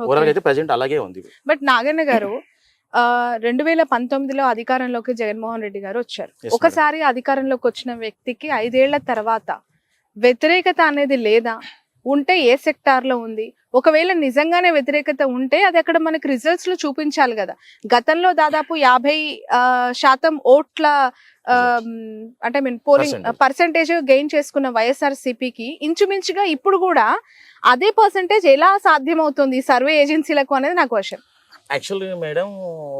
Overall అయితే present అలాగే ఉంది. బట్ నాగన్న గారు 2019లో అధికారంలోకి జగన్మోహన్ రెడ్డి గారు వచ్చారు. Yes, ఒకసారి అధికారంలోకి వచ్చిన వ్యక్తికి 5 ఏళ్ల తర్వాత వ్యతిరేకత అనేది లేదా, ఉంటే ఏ సెక్టార్ లో ఉంది, ఒకవేళ నిజంగానే వ్యతిరేకత ఉంటే అది అక్కడ మనకి రిజల్ట్స్ లో చూపించాలి కదా. గతంలో దాదాపు 50% ఓట్ల అంటే మీన్ పోలింగ్ పర్సెంటేజ్ గెయిన్ చేసుకున్న వైఎస్ఆర్సీపీకి ఇంచుమించుగా ఇప్పుడు కూడా అదే పర్సెంటేజ్ ఎలా సాధ్యమవుతుంది సర్వే ఏజెన్సీలకు అనేది నా క్వశ్చన్. యాక్చువల్గా మేడం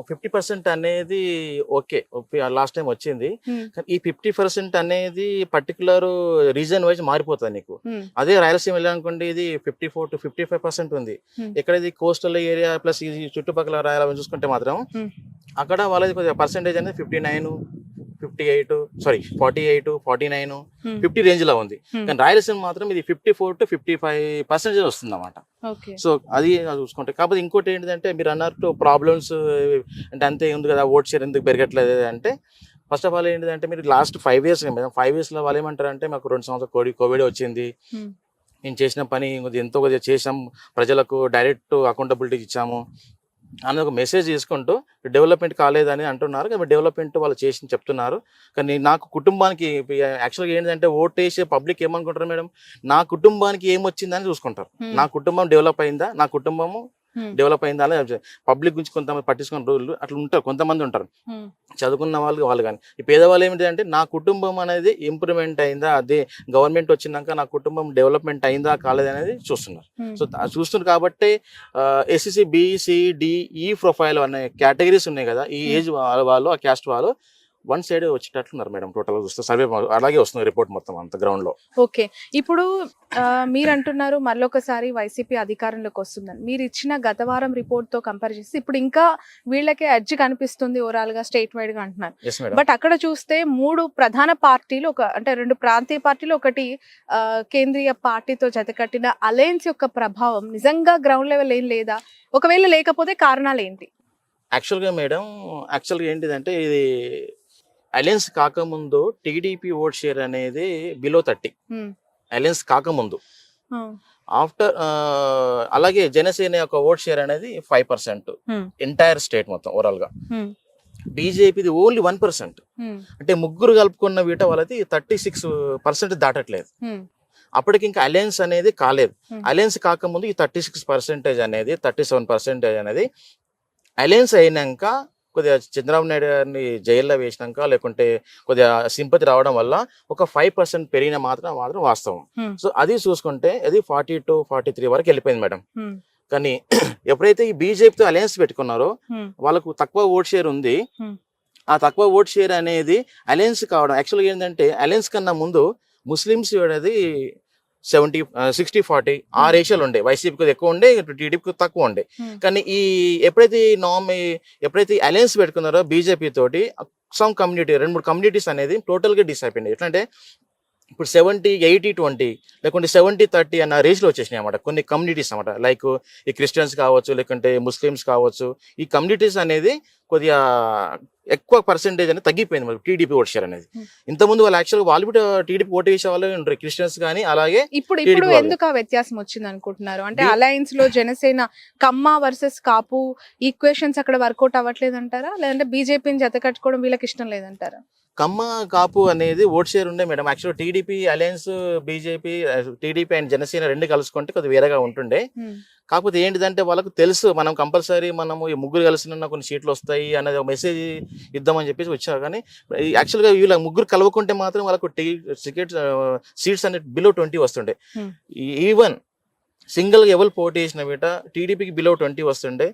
50% అనేది ఓకే లాస్ట్ టైం వచ్చింది. కానీ ఈ 50% అనేది పర్టికులర్ రీజన్ వైజ్ మారిపోతుంది నీకు. అదే రాయలసీమ వెళ్ళాలనుకోండి, ఇది 54 to 55% ఉంది. ఎక్కడ ఇది కోస్టల్ ఏరియా ప్లస్ ఈ చుట్టుపక్కల రాయాలని చూసుకుంటే మాత్రం అక్కడ వాళ్ళది కొద్దిగా పర్సెంటేజ్ అనేది 59, 58, 48, 49, 50 రేంజ్ లో ఉంది. కానీ రాయలసీమ మాత్రం ఇది 54 to 55% వస్తుంది అన్నమాట. సో అది చూసుకుంటే, కాకపోతే ఇంకోటి ఏంటంటే మీరు అన్నట్టు ప్రాబ్లమ్స్ అంటే అంతే ఉంది కదా, ఓట్ షేర్ ఎందుకు పెరగట్లేదు అంటే ఫస్ట్ ఆఫ్ ఆల్ ఏంటంటే మీరు లాస్ట్ 5 years 5 years లో వాళ్ళు ఏమంటారంటే మాకు 2 సంవత్సరాలు కోవిడ్ వచ్చింది, నేను చేసిన పని ఎంతో కొద్దిగా చేసాం, ప్రజలకు డైరెక్ట్ అకౌంటబిలిటీ ఇచ్చాము అని ఒక మెసేజ్ తీసుకుంటూ డెవలప్మెంట్ కాలేదని అంటున్నారు. కానీ డెవలప్మెంట్ వాళ్ళు చేసి చెప్తున్నారు. కానీ నాకు కుటుంబానికి యాక్చువల్గా ఏంటంటే ఓట్ వేసే పబ్లిక్ ఏమనుకుంటారు మేడం, నా కుటుంబానికి ఏమొచ్చిందని చూసుకుంటారు. నా కుటుంబం డెవలప్ అయిందా, నా కుటుంబము డెవలప్ అయిందా అని పబ్లిక్ గురించి కొంతమంది పట్టించుకున్న రోజులు అట్లా ఉంటారు, కొంతమంది ఉంటారు చదువుకున్న వాళ్ళు కానీ. ఈ పేదవాళ్ళు ఏమిటంటే నా కుటుంబం అనేది ఇంప్రూవ్మెంట్ అయిందా, అదే గవర్నమెంట్ వచ్చినాక నా కుటుంబం డెవలప్మెంట్ అయిందా కాలేదు అనేది చూస్తున్నారు. సో చూస్తున్నారు కాబట్టి ఎస్సీసీ BC-D-E ప్రొఫైల్ అనే కేటగిరీస్ ఉన్నాయి కదా, ఈ ఏజ్ వాళ్ళు ఆ క్యాస్ట్ వాళ్ళు వన్ సైడ్ వచ్చేటట్లున్నారు మేడం. టోటల్ చూస్తే సర్వే అలాగే వస్తుంది రిపోర్ట్ మొత్తం అంత గ్రౌండ్ లో. ఓకే, ఇప్పుడు మీరు అంటున్నారు మళ్ళొకసారి వైసీపీ అధికారంలోకి వస్తుందని. మీరు ఇచ్చిన గత వారం రిపోర్ట్ తో కంపేర్ చేసి ఇప్పుడు ఇంకా వీళ్ళకే అడ్జి కనిపిస్తుంది ఓవరాల్ గా స్టేట్ వైడ్ గా అంటున్నారు. బట్ అక్కడ చూస్తే 3 ప్రధాన పార్టీలు అంటే 2 ప్రాంతీయ పార్టీలు, ఒకటి కేంద్రీయ పార్టీతో జతకట్టిన అలయన్స్ యొక్క ప్రభావం నిజంగా గ్రౌండ్ లెవెల్ ఏం లేదా, ఒకవేళ లేకపోతే కారణాలు ఏంటి? యాక్చువల్గా మేడం ఏంటిదంటే ఇది అలయన్స్ కాకముందు టీడీపీ ఓట్ షేర్ అనేది బిలో 30 అలయన్స్ కాకముందు. ఆఫ్టర్ అలాగే జనసేన యొక్క ఓట్ షేర్ అనేది 5% ఎంటైర్ స్టేట్ మొత్తం ఓవరాల్ గా. బీజేపీది ఓన్లీ 1%. అంటే ముగ్గురు కలుపుకున్న వీట వాళ్ళది 36% దాటట్లేదు. అప్పటికి ఇంకా అలయన్స్ అనేది కాలేదు. అలయన్స్ కాకముందు ఈ 36% అనేది 37% అనేది అలయన్స్ అయినాక కొద్దిగా చంద్రబాబు నాయుడు గారిని జైల్లో వేసినాక లేకుంటే కొద్దిగా సింపతి రావడం వల్ల ఒక 5% పెరిగిన మాత్రం వాస్తవం. సో అది చూసుకుంటే అది 42-43 వరకు వెళ్ళిపోయింది మేడం. కానీ ఎప్పుడైతే ఈ బీజేపీతో అలయన్స్ పెట్టుకున్నారో వాళ్ళకు తక్కువ ఓట్ షేర్ ఉంది. ఆ తక్కువ ఓట్ షేర్ అనేది అలయన్స్ కావడం యాక్చువల్గా ఏంటంటే అలయన్స్ కన్నా ముందు ముస్లిమ్స్ అనేది 60-40 ఆ రేషియోలు ఉండే. వైసీపీకి ఎక్కువ ఉండే, టీడీపీకి తక్కువ ఉండే. కానీ ఎప్పుడైతే అలయన్స్ పెట్టుకున్నారో బీజేపీ తోటి సమ్ కమ్యూనిటీ 2-3 కమ్యూనిటీస్ అనేది టోటల్ గా డిస్ అయిపోయింది. ఎట్లంటే ఇప్పుడు 70-80-20 లేకుంటే 70-30 అన్న రేషియోలో వచ్చేసినాయి అన్నమాట కొన్ని కమ్యూనిటీస్ అన్నమాట. లైక్ ఈ క్రిస్టియన్స్ కావచ్చు, లేకుంటే ముస్లిమ్స్ కావచ్చు, ఈ కమ్యూనిటీస్ అనేది కొద్దిగా ఎక్కువ పర్సెంటేజ్ అనేది తగ్గిపోయింది మరి టీడీపీ ఓట్ షేర్ అనేది. ఇంతకుముందు వాళ్ళు యాక్చువల్గా వాళ్ళు కూడా టీడీపీ ఓటు వేసే వాళ్ళు ఉంటారు క్రిస్టియన్స్ కానీ. అలాగే ఇప్పుడు ఎందుకు ఆ వ్యత్యాసం వచ్చింది అనుకుంటున్నారు? అంటే అలయన్స్ లో జనసేన కమ్మ వర్సెస్ కాపు ఈక్వేషన్స్ అక్కడ వర్కౌట్ అవ్వట్లేదు అంటారా, లేదంటే బీజేపీని జత కట్టుకోవడం వీళ్ళకి ఇష్టం లేదంటారా? కమ్మ కాపు అనేది ఓట్ షేర్ ఉండే madam. Actual TDP alliance BJP TDP and Janasena 2 కలుసుకుంటే కొద్దిగా వేరేగా ఉంటుండే. కాకపోతే ఏంటిదంటే వాళ్ళకు తెలుసు మనం కంపల్సరీ మనము ఈ ముగ్గురు కలిసిన కొన్ని సీట్లు వస్తాయి అనేది ఒక మెసేజ్ ఇద్దామని చెప్పేసి వచ్చారు. కానీ యాక్చువల్గా వీళ్ళ ముగ్గురు కలవకుంటే మాత్రం వాళ్ళకు సీట్స్ అనేది బిలో 20 వస్తుండే. ఈవెన్ సింగిల్ గా ఎవరు పోటీ చేసిన వీట టీడీపీకి బిలో 20 వస్తుండే.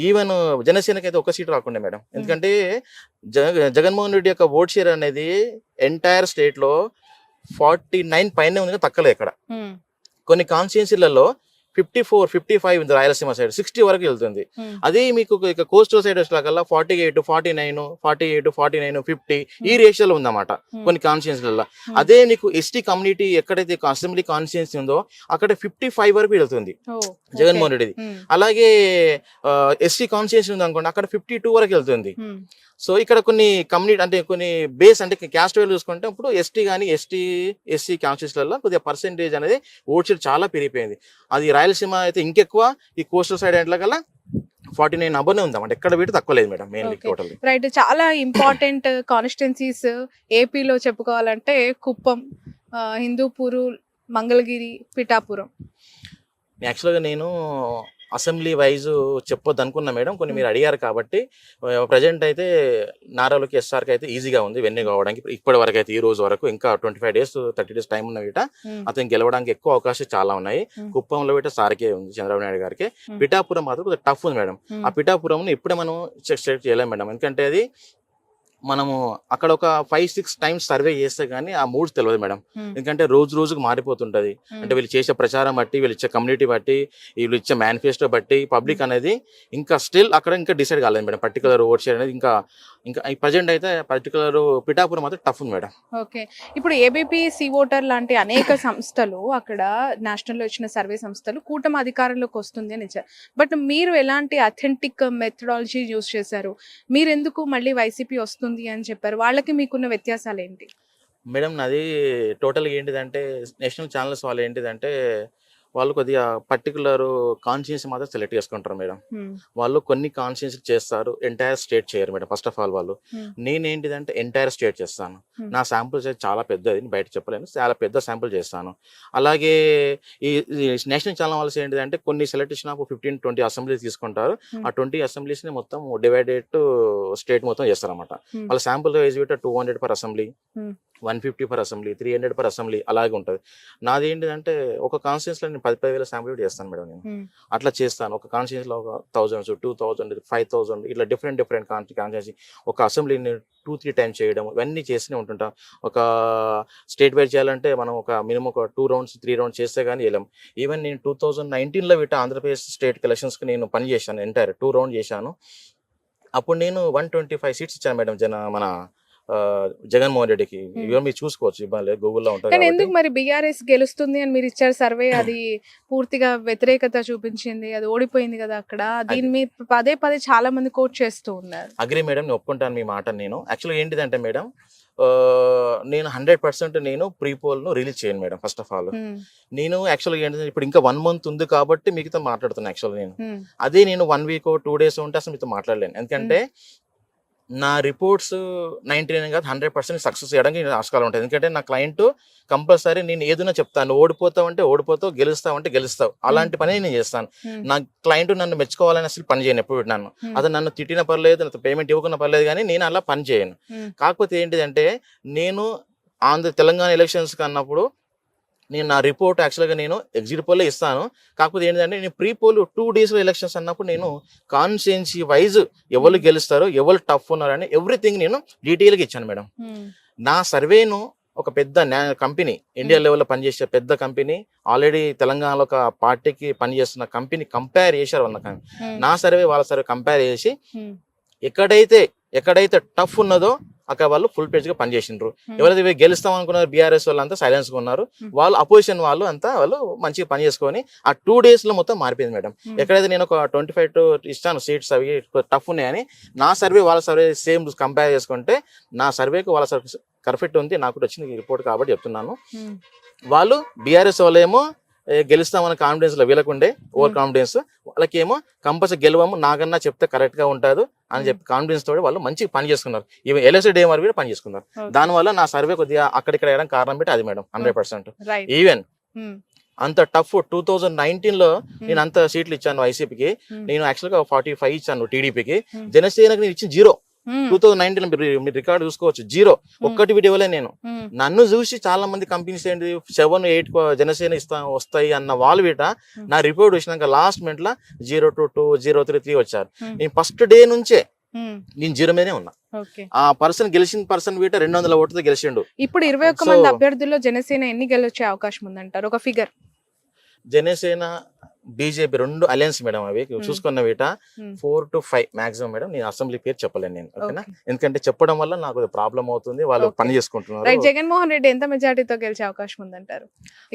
ఈవెన్ జనసేనకి అయితే 1 సీట్ రాకుండే మేడం. ఎందుకంటే జగన్మోహన్ రెడ్డి యొక్క ఓట్ షేర్ అనేది ఎంటైర్ స్టేట్ లో 49 పైన ఉంది, తక్కలేదు ఇక్కడ. కొన్ని కాన్స్టిట్యున్సీలలో 54-55 ఉంది రాయలసీమ సైడ్, 60 వరకు వెళ్తుంది. అదే మీకు ఇక కోస్టల్ సైడ్ వచ్చేలాగల్లా 48-49 50 ఈ రేషియోలో ఉందన్నమాట కొన్ని కాన్స్టిట్యున్సీలలో. అదే నీకు ఎస్టీ కమ్యూనిటీ ఎక్కడైతే అసెంబ్లీ కాన్స్టిట్యున్సీ ఉందో అక్కడ 55 వరకు వెళ్తుంది జగన్మోహన్ రెడ్డిది. అలాగే ఎస్టీ కాన్స్టిట్యున్సీ ఉంది అనుకోండి, అక్కడ 52 వరకు వెళ్తుంది. సో ఇక్కడ కొన్ని కమ్యూనిటీ అంటే కొన్ని బేస్ అంటే క్యాస్ట్ వైజ్ చూసుకుంటే ఇప్పుడు ఎస్టీ కానీ ఎస్సీ కాన్స్టిట్యూన్సీలలో కొద్దిగా పర్సెంటేజ్ అనేది ఓట్ షేర్ చాలా పెరిగిపోయింది. అది రాయలసీమ అయితే ఇంకెక్కువ, ఈ కోస్టల్ సైడ్ ఎంట్ల కల్లా 49 అబోనే ఉందాం, అంటే ఎక్కడ వీటి తక్కువ లేదు మేడం మెయిన్లీ టోటల్. రైట్, చాలా ఇంపార్టెంట్ కాన్స్టిట్యున్సీస్ ఏపీలో చెప్పుకోవాలంటే కుప్పం, హిందూపూరు, మంగళగిరి, పిఠాపురం. యాక్చువల్గా నేను అసెంబ్లీ వైజ్ చెప్పొద్దు అనుకున్నా మేడం, కొన్ని మీరు అడిగారు కాబట్టి. ప్రజెంట్ అయితే నారాలోకి ఎస్ఆర్కి అయితే ఈజీగా ఉంది వెన్నీ కావడానికి ఇప్పటి వరకు అయితే. ఈ రోజు వరకు ఇంకా 25 days 30 days టైం ఉన్న వీట అతను గెలవడానికి ఎక్కువ అవకాశాలు చాలా ఉన్నాయి. కుప్పంలో వీట సార్కే ఉంది, చంద్రబాబు నాయుడు గారికి. పిఠాపురం మాత్రం కొంచెం టఫ్ ఉంది మేడం. ఆ పిఠాపురం ఇప్పుడే మనం స్టేట్ చేయలేం మేడం, ఎందుకంటే అది మనము అక్కడ ఒక 5-6 times సర్వే చేస్తే గానీ ఆ మూడ్స్ తెలియదు మేడం. ఎందుకంటే రోజుకు మారిపోతుంటది. అంటే వీళ్ళు చేసే ప్రచారం బట్టి, వీళ్ళు ఇచ్చే కమ్యూనిటీ బట్టి, వీళ్ళు ఇచ్చే మేనిఫెస్టో బట్టి పబ్లిక్ అనేది ఇంకా స్టిల్ అక్కడ ఇంకా డిసైడ్ కాలేదు మేడం. పర్టికులర్ ఓట్ షేర్ అనేది ఇంకా ప్రజెంట్ అయితే పర్టికులర్ పిఠాపురం మాత్రం టఫ్ ఉంది మేడం. ఓకే, ఇప్పుడు ఏబీపీ సి ఓటర్ లాంటి అనేక సంస్థలు అక్కడ నేషనల్ లో ఇచ్చిన సర్వే సంస్థలు కూటమి అధికారంలోకి వస్తుంది అని ఇచ్చారు. బట్ మీరు ఎలాంటి అథెంటిక్ మెథడాలజీ యూజ్ చేశారు? మీరు ఎందుకు మళ్ళీ వైసీపీ వస్తుంది అని చెప్పారు? వాళ్ళకి మీకున్న వ్యత్యాసాలు ఏంటి మేడం? నాది టోటల్గా ఏంటిదంటే నేషనల్ ఛానల్స్ వాళ్ళు ఏంటిదంటే వాళ్ళు కొద్దిగా పర్టికులర్ కాన్స్టిట్యున్సీ మాత్రం సెలెక్ట్ చేసుకుంటారు మేడం. వాళ్ళు కొన్ని కాన్స్టిట్యున్సీ చేస్తారు, ఎంటైర్ స్టేట్ చేయరు మేడం. ఫస్ట్ ఆఫ్ ఆల్ వాళ్ళు, నేనేంటిదంటే ఎంటైర్ స్టేట్ చేస్తాను. నా శాంపుల్ సైజ్ చాలా పెద్దది, బయట చెప్పలేను, చాలా పెద్ద శాంపుల్ చేస్తాను. అలాగే ఈ నేషనల్ ఛానల్ వాళ్ళు ఏంటిదంటే కొన్ని సెలెక్ట్ చేసిన 15-20 అసెంబ్లీస్ తీసుకుంటారు. ఆ 20 అసెంబ్లీస్ని మొత్తం డివైడెడ్ స్టేట్ మొత్తం చేస్తారు అనమాట. వాళ్ళ sample wise 200 per assembly, 150 per assembly, 300 per assembly అలాగే ఉంటుంది. నాది ఏంటిదంటే ఒక కాన్స్టిట్యున్సీలో నేను 10,000 శాంపుల్ చేస్తాను మేడం. నేను అట్లా చేస్తాను. ఒక కాన్స్టిట్యున్సీలో ఒక 1000, 2000, 5000 ఇట్లా డిఫరెంట్ కాన్స్టిట్యున్సీ ఒక అసెంబ్లీని 2-3 times చేయడం, ఇవన్నీ చేస్తూనే ఉంటుంటాం. ఒక స్టేట్ వైజ్ చేయాలంటే మనం ఒక మినిమం ఒక 2 rounds 3 rounds చేస్తే కానీ వెళ్ళాం. ఈవెన్ నేను 2019లో వీట ఆంధ్రప్రదేశ్ స్టేట్ ఎలక్షన్స్కి నేను పని చేశాను, ఎంటైర్ 2 rounds చేశాను. అప్పుడు నేను 125 seats ఇచ్చాను మేడం మన జగన్మోహన్ రెడ్డికి. ఇవన్నీ మీరు చూసుకోవచ్చు, ఇబ్బంది గూగుల్లో ఉంటుంది. కానీ ఎందుకు మరి బీఆర్ఎస్ గెలుస్తుంది అని మీరు ఇచ్చారు సర్వే? అది పూర్తిగా వ్యతిరేకత చూపించింది, అది ఓడిపోయింది కదా అక్కడ. దీన్ని మీరు పదే చాలా మంది కోట్ చేస్తూ ఉన్నారు. అగ్రి మేడం, నేను ఒప్పుకుంటాను మీ మాట. నేను యాక్చువల్గా ఏంటిదంటే మేడం, నేను 100% నేను ప్రీపోల్ను రిలీజ్ చేయను మేడం. ఫస్ట్ ఆఫ్ ఆల్ నేను యాక్చువల్గా ఏంటంటే ఇప్పుడు ఇంకా 1 month ఉంది కాబట్టి మీతో మాట్లాడుతున్నాను. యాక్చువల్గా నేను అదే నేను 1 week 2 days ఉంటే అసలు మీతో మాట్లాడలేను. ఎందుకంటే నా రిపోర్ట్స్ 99 కాదు 100% సక్సెస్ చేయడానికి ఆస్కారం ఉంటుంది. ఎందుకంటే నా క్లయింట్ కంపల్సరీ నేను ఏదైనా చెప్తాను, ఓడిపోతావు అంటే ఓడిపోతావు, గెలుస్తావు అంటే గెలుస్తావు, అలాంటి పని నేను చేస్తాను. నా క్లయింట్ నన్ను మెచ్చుకోవాలని అసలు పని చేయను ఎప్పుడు. అతను నన్ను తిట్టిన పర్లేదు, నాకు పేమెంట్ ఇవ్వకున్న పర్లేదు, కానీ నేను అలా పని చేయను. కాకపోతే ఏంటిదంటే నేను తెలంగాణ ఎలక్షన్స్ అన్నప్పుడు నేను నా రిపోర్ట్ యాక్చువల్గా నేను ఎగ్జిట్ పోల్లో ఇస్తాను. కాకపోతే ఏంటంటే నేను ప్రీ పోల్ 2 days ఎలక్షన్స్ అన్నప్పుడు నేను కాన్స్టిట్యున్సీ వైజ్ ఎవరు గెలుస్తారో, ఎవరు టఫ్ ఉన్నారని ఎవ్రీథింగ్ నేను డీటెయిల్గా ఇచ్చాను మేడం. నా సర్వేను ఒక పెద్ద కంపెనీ, ఇండియా లెవెల్లో పనిచేసే పెద్ద కంపెనీ, ఆల్రెడీ తెలంగాణలో ఒక పార్టీకి పనిచేస్తున్న కంపెనీ కంపేర్ చేశారు వాళ్ళ నా సర్వే వాళ్ళ సర్వే కంపేర్ చేసి ఎక్కడైతే టఫ్ ఉన్నదో అక్కడ వాళ్ళు ఫుల్ పేజ్ గా పనిచేసిండ్రు. ఎవరైతే గెలుస్తాం అనుకున్నారు బీఆర్ఎస్ వాళ్ళు అంతా సైలెన్స్ గా ఉన్నారు. వాళ్ళు అపోజిషన్ వాళ్ళు మంచిగా పని చేసుకొని ఆ 2 days లో మొత్తం మారిపోయింది మేడం. ఎక్కడైతే నేను ఒక 25 ఇస్తాను సీట్స్, అవి టఫ్ ఉన్నాయని నా సర్వే వాళ్ళ సర్వే సేమ్ కంపేర్ చేసుకుంటే నా సర్వేకి వాళ్ళ సర్వే పర్ఫెక్ట్ ఉంది. నాకు వచ్చింది రిపోర్ట్ కాబట్టి చెప్తున్నాను. వాళ్ళు బీఆర్ఎస్ వాళ్ళేమో గెలుస్తామన్న కాన్ఫిడెన్స్ లో వీళ్ళకుండే ఓవర్ కాన్ఫిడెన్స్, వాళ్ళకేమో కంపల్సరీ గెలవము నాకన్నా చెప్తే కరెక్ట్ గా ఉంటుంది అని చెప్పి కాన్ఫిడెన్స్ తోటి వాళ్ళు మంచిగా పని చేసుకున్నారు. ఈవెన్ ఎల్ఎస్సీ డేమర్ కూడా పని చేసుకున్నారు. దానివల్ల నా సర్వే కొద్దిగా అక్కడిక్కడ వేయడం కారణం పెట్టి అది మేడం 100%. ఈవెన్ అంత టఫ్ 2019లో నేను అంత సీట్లు ఇచ్చాను వైసీపీకి, నేను యాక్చువల్గా 45 ఇచ్చాను టీడీపీకి, జనసేనకి నేను ఇచ్చిన 0. 2019 మీరు రికార్డు చూసుకోవచ్చు, 0 ఒక్కటి వీడియో ఇవ్వలే నేను. నన్ను చూసి చాలా మంది కంపెనీస్ ఏంటి 7-8 జనసేన వస్తాయి అన్న వాళ్ళు వీట నా రిపోర్ట్ వచ్చినాక లాస్ట్ మినిట్ లో 022 033 వచ్చారు. నేను ఫస్ట్ డే నుంచే నేను 0 మీదనే ఉన్నా. ఆ పర్సన్ గెలిచిన పర్సన్ వీట 200 ఓట్లతో గెలిచిండు. ఇప్పుడు 21 మంది అభ్యర్థుల్లో జనసేన ఎన్ని గెలిచే అవకాశం ఉందంటారు? ఒక ఫిగర్. జనసేన బీజేపీ రెండు అలయన్స్ మేడం అవి చూసుకున్న వీట 4 to 5 మాక్సిమం మేడం. నేను అసెంబ్లీ పేరు చెప్పలేను నేను, ఓకేనా, ఎందుకంటే చెప్పడం వల్ల నాకు ప్రాబ్లం అవుతుంది, వాళ్ళు పని చేసుకుంటున్నారు. జగన్మోహన్ రెడ్డి ఎంత మెజారిటీతో గెలిచే అవకాశం ఉందంటారు?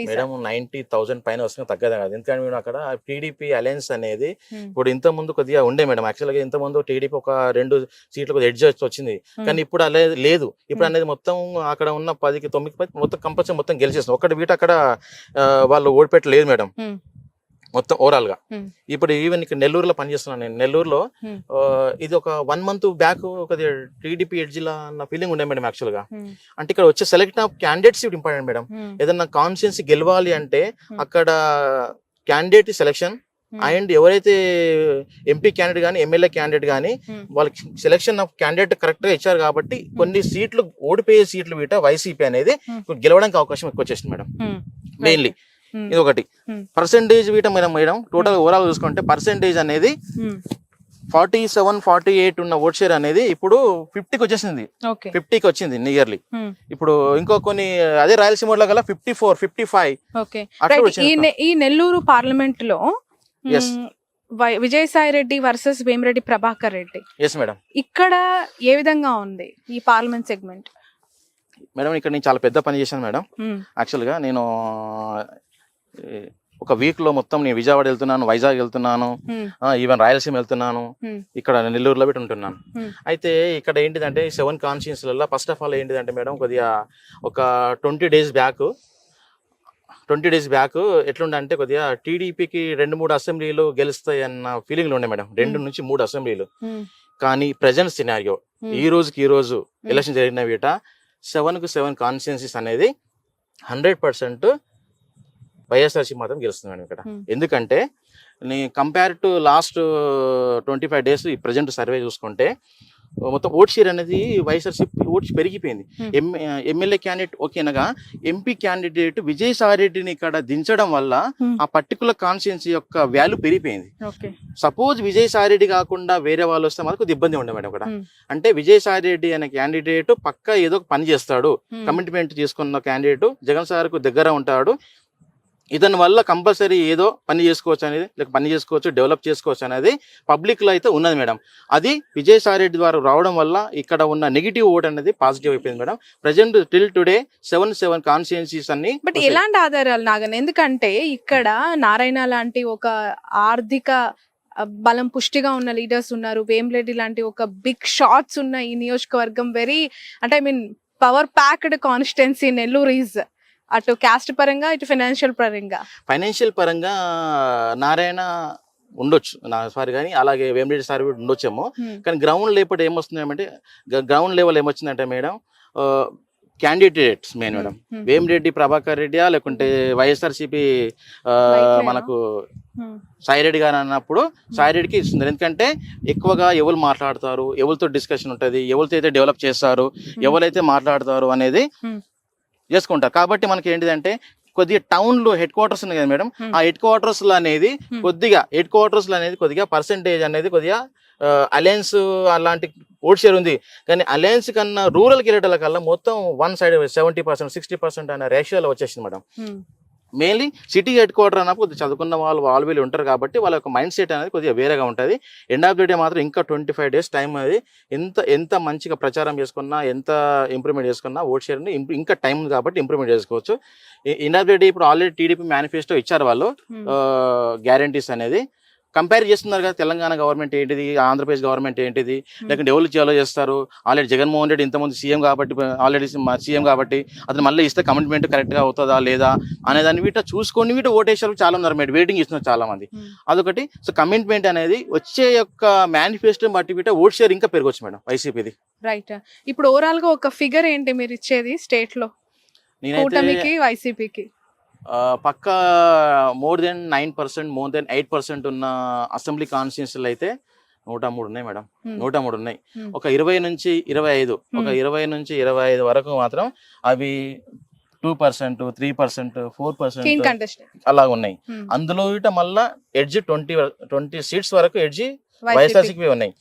మేడం 90,000 పైన వస్తుంది, తగ్గదు కాదు. ఎందుకంటే మేము అక్కడ టీడీపీ అలయన్స్ అనేది ఇప్పుడు ఇంత ముందు కొద్దిగా ఉండే మేడం. యాక్చువల్ గా ఇంత ముందు టీడీపీ ఒక 2 సీట్లు కొద్దిగా ఎడ్జ్ వచ్చింది, కానీ ఇప్పుడు అలా లేదు. ఇప్పుడు అనేది మొత్తం అక్కడ ఉన్న 10కి 9 మొత్తం కంపల్సరీ మొత్తం గెలిచేస్తుంది. ఒకటి వీట అక్కడ వాళ్ళు ఓడిపెట్టలేదు మేడం మొత్తం ఓవరాల్ గా. ఇప్పుడు ఈవెన్ ఇక్కడ నెల్లూరులో పనిచేస్తున్నాను నేను. నెల్లూరులో ఇది ఒక 1 month బ్యాక్ కొద్దిగా టీడీపీ ఎడ్జిలా అన్న ఫీలింగ్ ఉండే మేడం యాక్చువల్ గా. అంటే ఇక్కడ వచ్చే select of candidates important madam. ఏదన్నా కాన్స్టిట్యున్సీ గెలవాలి అంటే అక్కడ క్యాండిడేట్ సెలెక్షన్ అండ్ ఎవరైతే ఎంపీ క్యాండిడేట్ కానీ ఎమ్మెల్యే క్యాండిడేట్ కానీ వాళ్ళకి సెలెక్షన్ ఆఫ్ క్యాండిడేట్ కరెక్ట్ గా ఇచ్చారు కాబట్టి కొన్ని సీట్లు ఓడిపోయే సీట్లు వీట వైసీపీ అనేది గెలవడానికి అవకాశం ఎక్కువ వచ్చేసింది మేడం. మెయిన్లీ ఇది ఒకటి. పర్సెంటేజ్ వీట మేడం టోటల్ ఓవరాల్ చూసుకుంటే పర్సెంటేజ్ అనేది 47-48 ఉన్న ఓట్ షేర్ అనేది ఇప్పుడు 50కి వచ్చేసింది, 50కి వచ్చింది నియర్లీ. ఇప్పుడు ఇంకో కొన్ని అదే రాయలసీమ లో గల 54-55. ఈ నెల్లూరు పార్లమెంట్ లో Vijayasai Reddy versus Vemireddy Prabhakar Reddy, yes madam, ఇక్కడ ఏ విధంగా ఉంది ఈ పార్లమెంట్ సెగ్మెంట్? మేడం ఇక్కడ నేను చాలా పెద్ద పని చేశాను మేడం. యాక్చువల్ గా నేను ఒక వీక్ లో మొత్తం నేను విజయవాడ వెళ్తున్నాను, వైజాగ్ వెళ్తున్నాను, ఈవెన్ రాయలసీమ వెళ్తున్నాను, ఇక్కడ నెల్లూరులో పెట్టి ఉంటున్నాను. అయితే ఇక్కడ ఏంటిదంటే 7 కాన్స్టిట్యున్సీలలో ఫస్ట్ ఆఫ్ ఆల్ ఏంటిదంటే మేడం కొద్దిగా ఒక 20 days బ్యాక్ ఎట్లుండే కొద్దిగా టీడీపీకి 2-3 అసెంబ్లీలు గెలుస్తాయి అన్న ఫీలింగ్లు ఉండే మేడం, 2 నుంచి 3 అసెంబ్లీలు. కానీ ప్రజెంట్ సినారియో ఈ రోజు ఎలక్షన్ జరిగిన వీట 7 కాన్స్టిట్యున్సీస్ అనేది 100% వైఎస్ఆర్సీ మాత్రం గెలుస్తుంది మేడం ఇక్కడ. ఎందుకంటే నీ కంపేర్ టు లాస్ట్ 25 days ఈ ప్రజెంట్ సర్వే చూసుకుంటే మొత్తం ఓట్ షేర్ అనేది వైఎస్ఆర్సీపీ ఓట్స్ పెరిగిపోయింది. ఎమ్మెల్యే క్యాండిడేట్ ఓకేనగా ఎంపీ క్యాండిడేట్ విజయసాయి రెడ్డిని ఇక్కడ దించడం వల్ల ఆ పర్టికులర్ కాన్స్టిట్యున్సీ యొక్క వాల్యూ పెరిగిపోయింది. సపోజ్ విజయసాయి రెడ్డి కాకుండా వేరే వాళ్ళు వస్తే మనకు ఇబ్బంది ఉండే మేడం ఇక్కడ. అంటే విజయసాయి రెడ్డి అనే క్యాండిడేట్ పక్కా ఏదో పని చేస్తాడు, కమిట్మెంట్ చేసుకున్న క్యాండిడేట్, జగన్ సార్ కు దగ్గర ఉంటాడు, ఇతని వల్ల కంపల్సరీ ఏదో పని చేసుకోవచ్చు అనేది, లేక పని చేసుకోవచ్చు, డెవలప్ చేసుకోవచ్చు అనేది పబ్లిక్ లో అయితే ఉన్నది మేడం. అది విజయసాయి రెడ్డి ద్వారా రావడం వల్ల ఇక్కడ ఉన్న నెగిటివ్ ఓట్ అనేది పాజిటివ్ అయిపోయింది madam. Present till today 7 constituencies అన్ని. బట్ ఎలాంటి ఆధారాలు నాగన్? ఎందుకంటే ఇక్కడ నారాయణ లాంటి ఒక ఆర్థిక బలం పుష్టిగా ఉన్న లీడర్స్ ఉన్నారు, వేమిరెడ్డి లాంటి ఒక బిగ్ షాట్స్ ఉన్న ఈ నియోజకవర్గం వెరీ అంటే power packed constituency Nellore is. అటు క్యాస్ట్ పరంగా ఇటు ఫైనాన్షియల్ పరంగా నారాయణ ఉండొచ్చు సారీ, కానీ అలాగే వేమిరెడ్డి సార్ ఉండొచ్చేమో. కానీ గ్రౌండ్ లెవెల్ ఏమొస్తుందంటే ఏమొచ్చిందంటే madam candidates main madam Vemireddy Prabhakar రెడ్డియా లేకుంటే వైఎస్ఆర్సీపీ మనకు సాయి రెడ్డి గారు అన్నప్పుడు సాయి రెడ్డికి ఇస్తుంది. ఎందుకంటే ఎక్కువగా ఎవరు మాట్లాడతారు, ఎవరితో డిస్కషన్ ఉంటుంది, ఎవరితో అయితే డెవలప్ చేస్తారు, ఎవరైతే మాట్లాడతారు అనేది చేసుకుంటారు. కాబట్టి మనకి ఏంటిదంటే కొద్దిగా టౌన్ లో హెడ్ క్వార్టర్స్ ఉన్నాయి కదా మేడం, ఆ హెడ్ క్వార్టర్స్ లో అనేది కొద్దిగా పర్సెంటేజ్ అనేది కొద్దిగా అలయన్స్ అలాంటి ఓట్ షేర్ ఉంది. కానీ అలయన్స్ కన్నా రూరల్ కిరీటాల కల్లా మొత్తం 1 side 70%, 60% అనే రేషియోలో వచ్చేసింది madam. Mainly city head quarter అన్నప్పుడు కొద్దిగా చదువుకున్న వాళ్ళు వీళ్ళు ఉంటారు కాబట్టి వాళ్ళ యొక్క మైండ్ సెట్ అనేది కొద్దిగా వేరేగా ఉంటుంది. ఎండ్ ఆఫ్ ది డే మాత్రం ఇంకా 25 days టైం అనేది ఎంత మంచిగా ప్రచారం చేసుకున్నా, ఎంత ఇంప్రూవ్మెంట్ చేసుకున్నా ఓట్ షేర్ని ఇంకా టైం ఉంది కాబట్టి ఇంప్రూవ్మెంట్ చేసుకోవచ్చు. ఎండ్ ఆఫ్ ది డే ఇప్పుడు ఆల్రెడీ టీడీపీ మేనిఫెస్టో ఇచ్చారు వాళ్ళు, గ్యారంటీస్ అనేది కంపేర్ చేస్తున్నారు కదా, తెలంగాణ గవర్నమెంట్ ఏంటిది, ఆంధ్రప్రదేశ్ గవర్నమెంట్ ఏంటిది, లేకుంటే ఎవరు చేయాలో చేస్తారు. ఆల్రెడీ జగన్మోహన్ రెడ్డి ఇంతమంది సీఎం కాబట్టి అతను మళ్ళీ ఇస్తే కమిట్మెంట్ కరెక్ట్గా అవుతుందా లేదా అనేదాన్ని వీట చూసుకొని ఓటేసారు చాలా ఉన్నారు మేడం, వెయిటింగ్ ఇస్తున్నారు చాలా మంది. అదొకటి. సో కమిట్మెంట్ అనేది వచ్చే యొక్క మేనిఫెస్టో బట్టి వీట ఓట్ షేర్ ఇంకా పెరగవచ్చు మేడం వైసీపీది. రైట్. ఇప్పుడు ఓవరాల్ గా ఒక ఫిగర్ ఏంటి మీరు ఇచ్చేది స్టేట్ లో కూటమికి వైసీపీకి? పక్కా మోర్ దెన్ 8% ఉన్న అసెంబ్లీ కాన్స్టిట్యున్సీలు అయితే 103 ఉన్నాయి మేడం, 103 ఉన్నాయి. ఒక 20 నుంచి 25 వరకు మాత్రం అవి 2%, 3%, 4% అలా ఉన్నాయి. అందులో ఇట మళ్ళా ఎడ్జ్ 20 సీట్స్ వరకు ఎడ్జ్ వైఎస్ఆర్సీపీ ఉన్నాయి.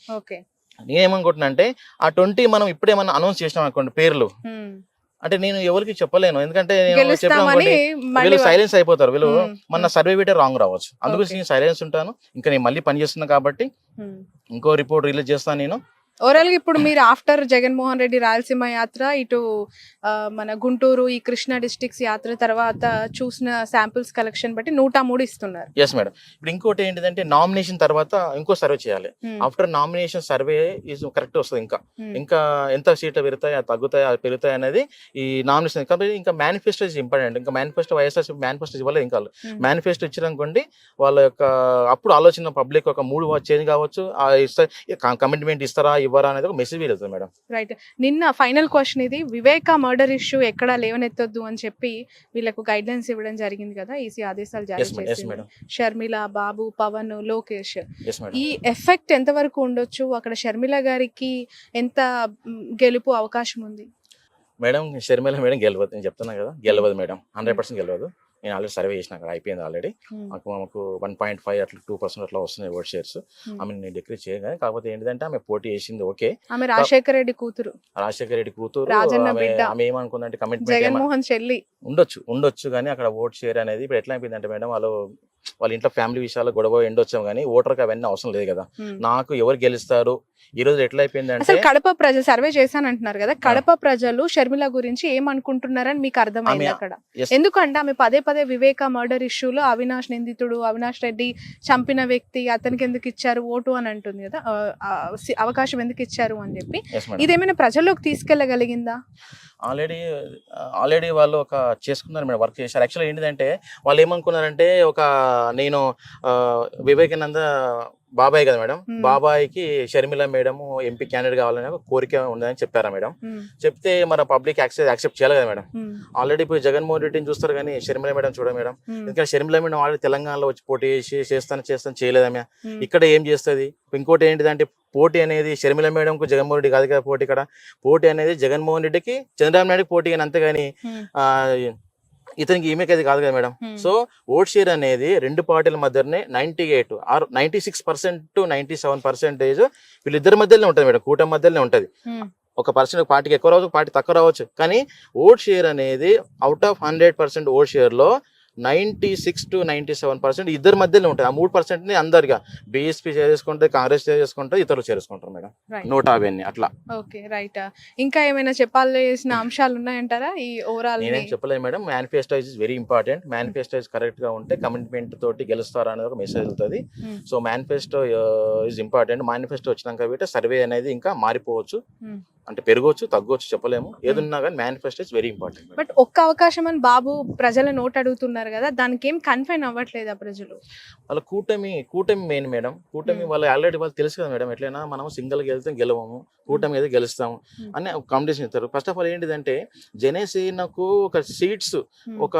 నేనేమనుకుంటున్నా అంటే ఆ 20 మనం ఇప్పుడేమన్నా అనౌన్స్ చేసినాం అనుకోండి పేర్లు, అంటే నేను ఎవరికి చెప్పలేను, ఎందుకంటే నేను చెప్పిన గెలుస్తామని మళ్ళీ వీళ్ళు సైలెన్స్ అయిపోతారు. వీళ్ళు మన ఉమ్, సర్వే వీటే రాంగ్ రావచ్చు, అందుకు ఓకే. నేను సైలెన్స్ ఉంటాను. ఇంకా నేను మళ్ళీ పని చేస్తున్నా కాబట్టి ఇంకో రిపోర్ట్ రిలీజ్ చేస్తాను నేను. ఓవరాల్ గా ఇప్పుడు మీరు ఆఫ్టర్ జగన్మోహన్ రెడ్డి రాయలసీమ యాత్ర, ఇటు మన గుంటూరు ఈ కృష్ణా డిస్ట్రిక్ట్స్ యాత్ర తర్వాత చూసిన శాంపిల్స్ కలెక్షన్ బట్టి 103 ఇస్తున్నారు. Yes madam. ఇప్పుడు ఇంకోటి ఏంటిదంటే నామినేషన్ తర్వాత ఇంకో సర్వే చేయాలి. After nomination survey is correct వస్తుంది. ఇంకా ఎంత సీట్లు పెరుగుతాయి, తగ్గుతాయి, పెరుగుతాయి అనేది ఈ నామినేషన్. కాబట్టి ఇంకా మేనిఫెస్టో ఇస్ ఇంపార్టెంట్. ఇంకా మేనిఫెస్టో వైఎస్ఆర్సీపీ మేనిఫెస్టో ఇవ్వలేదు. ఇంకా మేనిఫెస్టో ఇచ్చారనుకోండి, వాళ్ళ యొక్క అప్పుడు ఆలోచన పబ్లిక్ ఒక మూడు చేంజ్ కావచ్చు, కమిట్మెంట్ ఇస్తారా ఇవ్వరా అనేది ఒక మెసేజ్ వెళ్తుంది మేడం. రైట్. నిన్న ఫైనల్ క్వశ్చన్ ఇది, వివేక మర్డర్ ఇష్యూ ఎక్కడా లేవనెత్తొద్దు అని చెప్పి వీళ్ళకు గైడ్ లైన్స్ ఇవ్వడం జరిగింది కదా, ఈసీ ఆదేశాలు జారీ చేసింది. షర్మిల, బాబు, పవన్, లోకేష్, ఈ ఎఫెక్ట్ ఎంత వరకు ఉండొచ్చు? అక్కడ షర్మిల గారికి ఎంత గెలుపు అవకాశం ఉంది? మేడం షర్మిల మేడం గెలవదు, నేను చెప్తున్నా కదా, గెలవదు మేడం, 100% గెలవదు. నేను ఆల్రెడీ సర్వే చేసిన, అక్కడ అయిపోయింది ఆల్రెడీ. మాకు 1.5 అట్లా 2% అట్లా వస్తున్నాయి ఓట్ షేర్స్. ఆమె నేను డిక్రీజ్ చేయగానే, కాకపోతే ఏంటంటే ఆమె పోటీ చేసింది ఓకే. ఆమె రాజశేఖర రెడ్డి కూతురు, ఆమె ఏమనుకుందంటే కమిట్మెంట్ జగన్మోహన్ చెల్లి ఉండొచ్చు కానీ అక్కడ ఓట్ షేర్ అనేది ఇప్పుడు ఎట్లా అయిపోయిందంటే మేడం, వాళ్ళ ఇంట్లో ఫ్యామిలీ విషయాలు గొడవ ఎండొచ్చాం కానీ ఓటర్కి అవన్నీ అవసరం లేదు కదా. నాకు ఎవరు గెలుస్తారు ఈ రోజు ఎట్లా అయిపోయిందంటే, కడప ప్రజలు సర్వే చేశానంటున్నారు కదా, కడప ప్రజలు షర్మిల గురించి ఏమనుకుంటున్నారని మీకు అర్థమైంది అక్కడ? ఎందుకంటే ఆమె పదే పదే వివేక మర్డర్ ఇష్యూలో అవినాష్ నిందితుడు, అవినాష్ రెడ్డి చంపిన వ్యక్తి, అతనికి ఎందుకు ఇచ్చారు ఓటు అని అంటుంది కదా, అవకాశం ఎందుకు ఇచ్చారు అని చెప్పి. ఇదేమైనా ప్రజల్లోకి తీసుకెళ్లగలిగిందా? ఆల్రెడీ వాళ్ళు ఒక చేసుకున్నారు మేడం, వర్క్ చేశారు. యాక్చువల్గా ఏంటిదంటే వాళ్ళు ఏమనుకున్నారంటే, నేను వివేకానంద బాబాయ్ కదా మేడం, బాబాయ్కి షర్మిల మేడం ఎంపీ క్యాండిడేట్ కావాలనే ఒక కోరిక ఉందని చెప్పారా మేడం. చెప్తే మన పబ్లిక్ యాక్సెప్ట్ చేయాలి కదా మేడం. ఆల్రెడీ ఇప్పుడు జగన్మోహన్ రెడ్డిని చూస్తారు కానీ షర్మిల మేడం చూడ మేడం. ఎందుకంటే షర్మిల మేడం ఆల్రెడీ తెలంగాణలో వచ్చి పోటీ చేసి చేస్తాను చేయలేదమ్మ, ఇక్కడ ఏం చేస్తుంది? ఇంకోటి ఏంటిదంటే, పోటీ అనేది షర్మిల మేడంకు జగన్మోహన్ రెడ్డి కాదు కదా పోటీ. ఇక్కడ పోటీ అనేది జగన్మోహన్ రెడ్డికి చంద్రబాబు నాయుడుకి పోటీ కానీ, అంతేగాని ఇతనికి ఈమెకి అది కాదు కదా మేడం. సో ఓట్ షేర్ అనేది రెండు పార్టీల మధ్యనే 98 ఆర్ 96% to 97% వీళ్ళిద్దరి మధ్యలోనే ఉంటుంది మేడం, కూటమి మధ్యలోనే ఉంటుంది. ఒక పార్టీకి ఎక్కువ రావచ్చు, పార్టీ తక్కువ రావచ్చు, కానీ ఓట్ షేర్ అనేది అవుట్ ఆఫ్ 100% ఓట్ షేర్ లో 96 to 97% ఇద్దరి మధ్యలో ఉంటాయి. ఆ 3% అందరిగా బీఎస్పీ చేసుకుంటే, కాంగ్రెస్ చేసుకుంటే, ఇతరులు చేసుకుంటారు మేడం. 150 అట్లా. Okay right. ఇంకా ఏమైనా చెప్పాల్సిన అంశాలు ఉన్నాయంటారా ఈ ఓవరాల్? నేనేం చెప్పలేదు madam. Manifesto is very important. Manifesto correct గా ఉంటే కమిట్మెంట్ తోటి గెలుస్తారా అనేది ఒక మెసేజ్ వెళ్తుంది. So manifesto is important. Manifesto వచ్చినాక వీట సర్వే అనేది ఇంకా మారిపోవచ్చు, అంటే పెరగవచ్చు, తగ్గవచ్చు, చెప్పలేము. ఏదున్నా కానీ manifesto is very important. But ఒక్క అవకాశం అని బాబు ప్రజల నోట్ అడుగుతున్నారు కదా, దానికి ఏం కన్ఫైన్ అవ్వట్లేదా ప్రజలు? వాళ్ళ కూటమి మెయిన్ మేడం. కూటమి వాళ్ళు ఆల్రెడీ వాళ్ళు తెలుసు కదా మేడం, ఎట్లయినా మనం సింగిల్ గెలిస్తే గెలవము, కూటమి అయితే గెలుస్తాము అని కాంపిటీషన్ ఇస్తారు. ఫస్ట్ ఆఫ్ ఆల్ ఏంటిదంటే, జనసేనకు ఒక సీట్స్, ఒక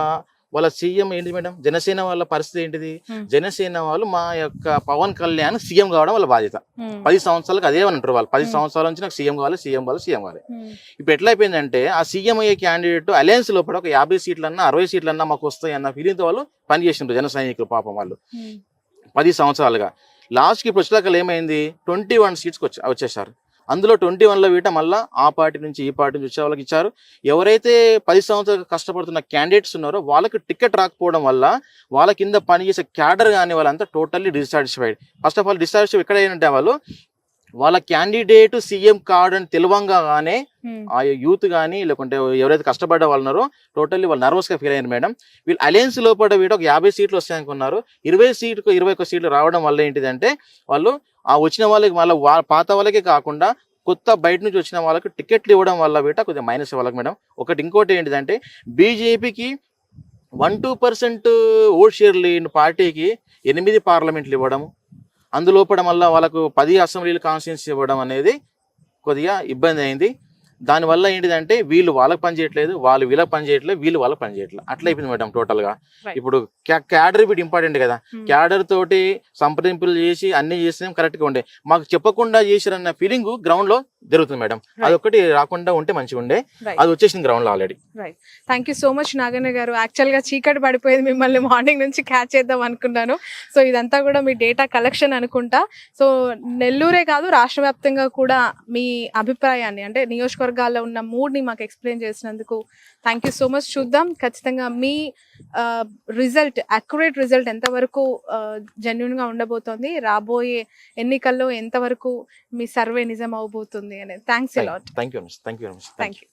వాళ్ళ సీఎం ఏంటి మేడం, జనసేన వాళ్ళ పరిస్థితి ఏంటిది? జనసేన వాళ్ళు మా యొక్క పవన్ కళ్యాణ్ సీఎం కావడం వాళ్ళ బాధ్యత. 10 సంవత్సరాలకు అదే అంటారు వాళ్ళు. 10 సంవత్సరాల నుంచి నాకు సీఎం కావాలి. ఇప్పుడు ఎట్లా అయిపోయిందంటే, ఆ సీఎం అయ్యే క్యాండిడేట్ అలయన్స్ లోపల ఒక 50 సీట్లన్నా 60 సీట్లన్నా మాకు వస్తాయి అన్న ఫీలింగ్తో వాళ్ళు పనిచేసిండ్రు జన సైనికులు. పాపం వాళ్ళు 10 సంవత్సరాలుగా లాస్ట్కి ఇప్పుడు వచ్చేదాకా ఏమైంది, 21 సీట్స్కి వచ్చేసారు. అందులో 21లో వీట మళ్ళీ ఆ పార్టీ నుంచి ఈ పార్టీ నుంచి వచ్చే వాళ్ళకి ఇచ్చారు. ఎవరైతే 10 సంవత్సరాలు కష్టపడుతున్న క్యాండిడేట్స్ ఉన్నారో వాళ్ళకి టికెట్ రాకపోవడం వల్ల వాళ్ళ కింద పనిచేసే క్యాడర్ కానీ వాళ్ళంతా totally dissatisfied. First of all dissatisfied ఎక్కడ ఏంటంటే, వాళ్ళ క్యాండిడేట్ సీఎం కార్డు అని తెలివంగానే ఆ యూత్ కానీ లేకుంటే ఎవరైతే కష్టపడ్డ వాళ్ళు ఉన్నారో టోటల్లీ వాళ్ళు నర్వస్గా ఫీల్ అయ్యారు మేడం. వీళ్ళు అలయన్స్ లోపల వీట ఒక 50 సీట్లు వస్తాయనుకున్నారు. 21 సీట్లు రావడం వల్ల ఏంటిదంటే, వాళ్ళు ఆ వచ్చిన వాళ్ళకి మళ్ళీ పాత వాళ్ళకే కాకుండా కొత్త బయట నుంచి వచ్చిన వాళ్ళకి టికెట్లు ఇవ్వడం వల్ల వీట కొద్దిగా మైనస్ వాళ్ళకి మేడం. ఇంకోటి ఏంటిదంటే, బీజేపీకి 1-2% ఓట్ షేర్ లేని పార్టీకి 8 పార్లమెంట్లు ఇవ్వడం, అందులోపల మళ్ళీ వాళ్ళకు 10 అసెంబ్లీలు కాన్స్టిట్యూన్సీ ఇవ్వడం అనేది కొద్దిగా ఇబ్బంది అయింది. దానివల్ల ఏంటిదంటే, వీళ్ళు వాళ్ళకి పని చేయట్లేదు, వాళ్ళు వీళ్ళకి పని చేయట్లేదు, వీళ్ళు వాళ్ళకి పని చేయట్లేదు, అట్లా అయిపోయింది మేడం టోటల్ గా. ఇప్పుడు క్యాడర్ బిట్ ఇంపార్టెంట్ కదా, క్యాడర్ తోటి సంప్రదింపులు చేసి అన్ని చేసినా కరెక్ట్ గా ఉండే, మాకు చెప్పకుండా చేసిరన్న ఫీలింగ్ గ్రౌండ్ లో జరుగుతుంది మేడం. అదొకటి రాకుండా ఉంటే మంచిగా ఉండే, అది వచ్చేసింది గ్రౌండ్ లో already. Thank you so much Naganna గారు. యాక్చువల్ గా చీకటి పడిపోయింది, మిమ్మల్ని మార్నింగ్ నుంచి క్యాచ్ చేద్దాం అనుకున్నాను. సో ఇదంతా కూడా మీ డేటా కలెక్షన్ అనుకుంటా. సో నెల్లూరే కాదు, రాష్ట్ర వ్యాప్తంగా కూడా మీ అభిప్రాయాన్ని, అంటే నియోజకవర్గ నియోజకవర్గాల్లో ఉన్న మూడ్ని మాకు ఎక్స్ప్లెయిన్ చేసినందుకు థ్యాంక్ యూ సో మచ్. చూద్దాం ఖచ్చితంగా మీ రిజల్ట్, అక్యురేట్ రిజల్ట్ ఎంతవరకు జెన్యున్గా ఉండబోతోంది, రాబోయే ఎన్నికల్లో ఎంతవరకు మీ సర్వే నిజం అవబోతుంది అనేది. Thanks a lot. Thank you. Thank you.